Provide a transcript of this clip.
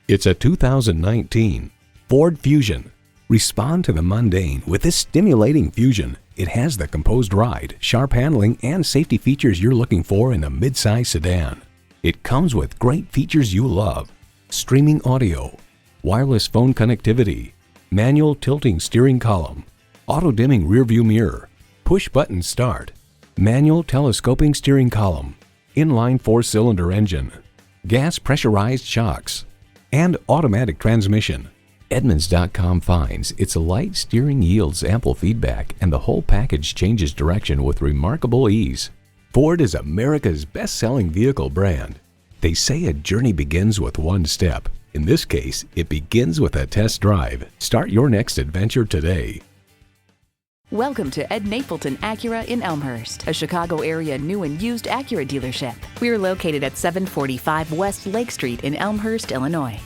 It's a 2019 Ford Fusion. Respond to the mundane with this stimulating Fusion. It has the composed ride, sharp handling, and safety features you're looking for in a midsize sedan. It comes with great features you love: streaming audio, wireless phone connectivity, manual tilting steering column, auto-dimming rearview mirror, push-button start, manual telescoping steering column, inline 4-cylinder engine, gas pressurized shocks, and automatic transmission. Edmunds.com finds its light steering yields ample feedback, and the whole package changes direction with remarkable ease. Ford is America's best-selling vehicle brand. They say a journey begins with one step. In this case, it begins with a test drive. Start your next adventure today. Welcome to Ed Napleton Acura in Elmhurst, a Chicago area new and used Acura dealership. We are located at 745 West Lake Street in Elmhurst, Illinois.